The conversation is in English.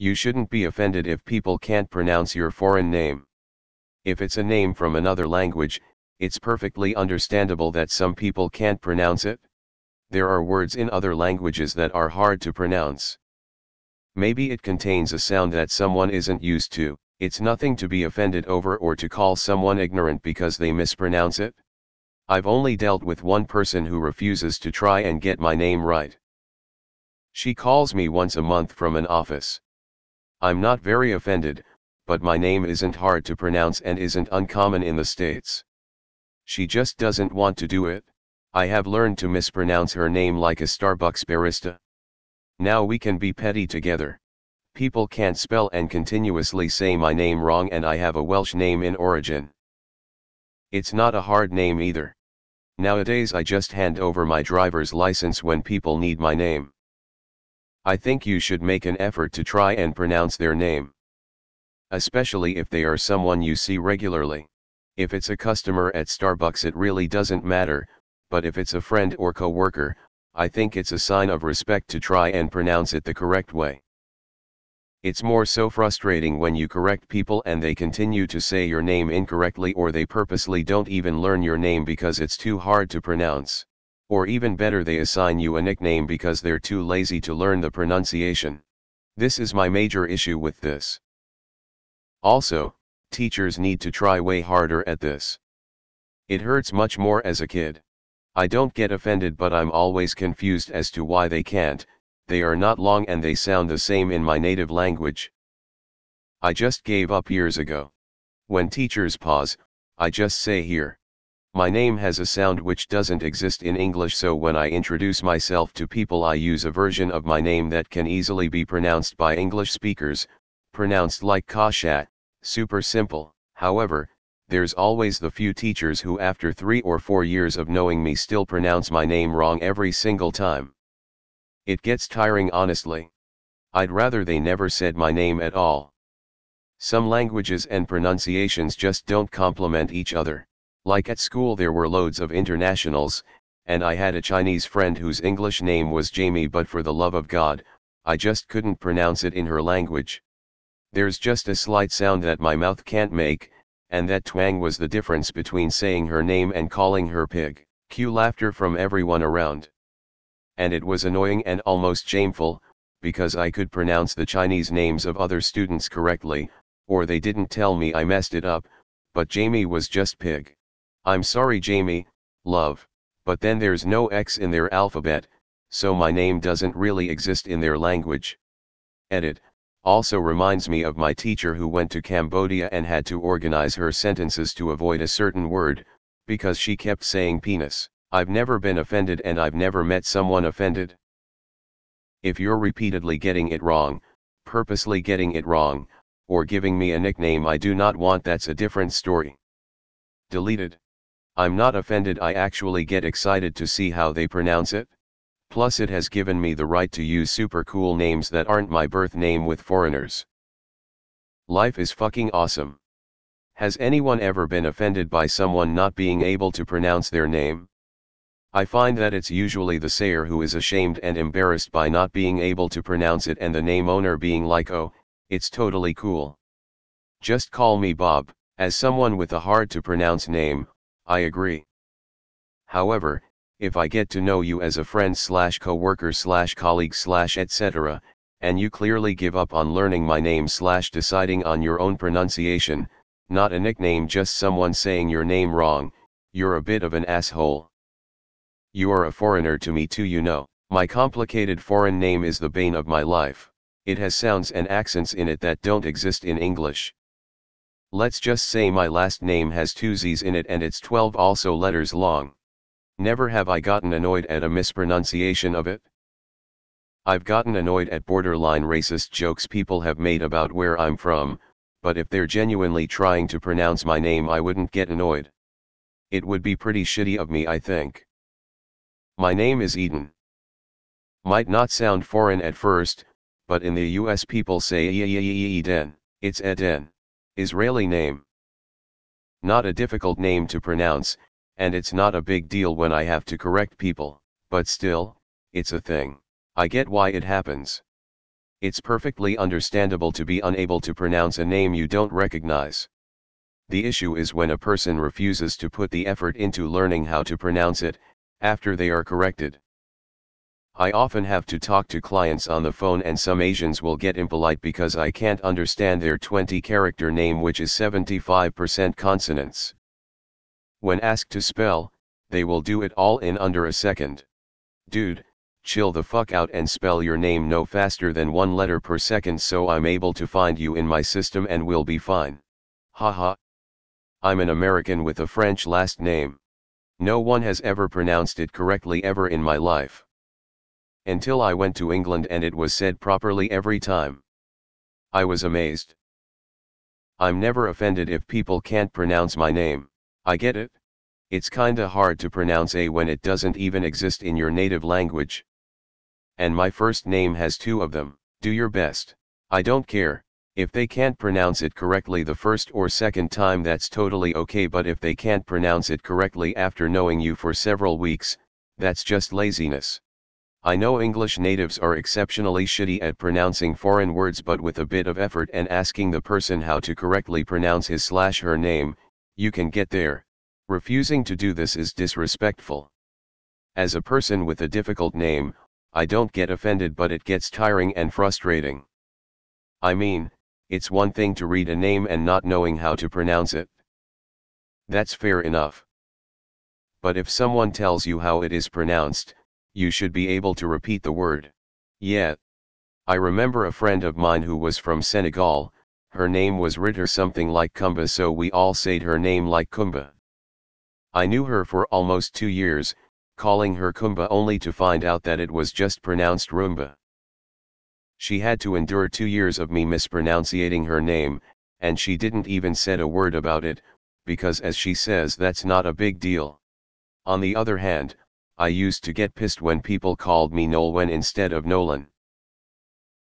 You shouldn't be offended if people can't pronounce your foreign name. If it's a name from another language, it's perfectly understandable that some people can't pronounce it. There are words in other languages that are hard to pronounce. Maybe it contains a sound that someone isn't used to. It's nothing to be offended over or to call someone ignorant because they mispronounce it. I've only dealt with one person who refuses to try and get my name right. She calls me once a month from an office. I'm not very offended, but my name isn't hard to pronounce and isn't uncommon in the States. She just doesn't want to do it. I have learned to mispronounce her name like a Starbucks barista. Now we can be petty together. People can't spell and continuously say my name wrong, and I have a Welsh name in origin. It's not a hard name either. Nowadays I just hand over my driver's license when people need my name. I think you should make an effort to try and pronounce their name. Especially if they are someone you see regularly. If it's a customer at Starbucks it really doesn't matter, but if it's a friend or co-worker, I think it's a sign of respect to try and pronounce it the correct way. It's more so frustrating when you correct people and they continue to say your name incorrectly, or they purposely don't even learn your name because it's too hard to pronounce. Or even better, they assign you a nickname because they're too lazy to learn the pronunciation. This is my major issue with this. Also, teachers need to try way harder at this. It hurts much more as a kid. I don't get offended, but I'm always confused as to why they can't. They are not long and they sound the same in my native language. I just gave up years ago. When teachers pause, I just say here. My name has a sound which doesn't exist in English, so when I introduce myself to people I use a version of my name that can easily be pronounced by English speakers, pronounced like Kashat, super simple. However, there's always the few teachers who after 3 or 4 years of knowing me still pronounce my name wrong every single time. It gets tiring, honestly. I'd rather they never said my name at all. Some languages and pronunciations just don't complement each other. Like at school there were loads of internationals, and I had a Chinese friend whose English name was Jamie, but for the love of God, I just couldn't pronounce it in her language. There's just a slight sound that my mouth can't make, and that twang was the difference between saying her name and calling her pig. Cue laughter from everyone around. And it was annoying and almost shameful, because I could pronounce the Chinese names of other students correctly, or they didn't tell me I messed it up, but Jamie was just pig. I'm sorry Jamie, love, but then there's no X in their alphabet, so my name doesn't really exist in their language. Edit. Also reminds me of my teacher who went to Cambodia and had to organize her sentences to avoid a certain word, because she kept saying penis. I've never been offended and I've never met someone offended. If you're repeatedly getting it wrong, purposely getting it wrong, or giving me a nickname I do not want, that's a different story. Deleted. I'm not offended, I actually get excited to see how they pronounce it. Plus it has given me the right to use super cool names that aren't my birth name with foreigners. Life is fucking awesome. Has anyone ever been offended by someone not being able to pronounce their name? I find that it's usually the sayer who is ashamed and embarrassed by not being able to pronounce it, and the name owner being like, oh, it's totally cool. Just call me Bob. As someone with a hard to pronounce name, I agree. However, if I get to know you as a friend / co-worker / colleague / etc., and you clearly give up on learning my name / deciding on your own pronunciation, not a nickname, just someone saying your name wrong, you're a bit of an asshole. You are a foreigner to me too, you know. My complicated foreign name is the bane of my life. It has sounds and accents in it that don't exist in English. Let's just say my last name has 2 Z's in it and it's 12 also letters long. Never have I gotten annoyed at a mispronunciation of it. I've gotten annoyed at borderline racist jokes people have made about where I'm from, but if they're genuinely trying to pronounce my name I wouldn't get annoyed. It would be pretty shitty of me, I think. My name is Eden. Might not sound foreign at first, but in the US people say Eden. It's Eden. Israeli name. Not a difficult name to pronounce, and it's not a big deal when I have to correct people, but still, it's a thing. I get why it happens. It's perfectly understandable to be unable to pronounce a name you don't recognize. The issue is when a person refuses to put the effort into learning how to pronounce it, after they are corrected. I often have to talk to clients on the phone, and some Asians will get impolite because I can't understand their 20-character name, which is 75% consonants. When asked to spell, they will do it all in under a second. Dude, chill the fuck out and spell your name no faster than 1 letter per second so I'm able to find you in my system and we'll be fine. Haha. I'm an American with a French last name. No one has ever pronounced it correctly ever in my life. Until I went to England and it was said properly every time. I was amazed. I'm never offended if people can't pronounce my name. I get it. It's kinda hard to pronounce A when it doesn't even exist in your native language. And my first name has 2 of them. Do your best. I don't care. If they can't pronounce it correctly the first or second time, that's totally okay, but if they can't pronounce it correctly after knowing you for several weeks, that's just laziness. I know English natives are exceptionally shitty at pronouncing foreign words, but with a bit of effort and asking the person how to correctly pronounce his/her name, you can get there. Refusing to do this is disrespectful. As a person with a difficult name, I don't get offended, but it gets tiring and frustrating. I mean, it's one thing to read a name and not knowing how to pronounce it. That's fair enough. But if someone tells you how it is pronounced, you should be able to repeat the word. Yeah. I remember a friend of mine who was from Senegal. Her name was Ritter something like Kumba, so we all said her name like Kumba. I knew her for almost 2 years, calling her Kumba only to find out that it was just pronounced Roomba. She had to endure 2 years of me mispronouncing her name, and she didn't even said a word about it, because as she says, that's not a big deal. On the other hand, I used to get pissed when people called me Nolwenn instead of Nolan.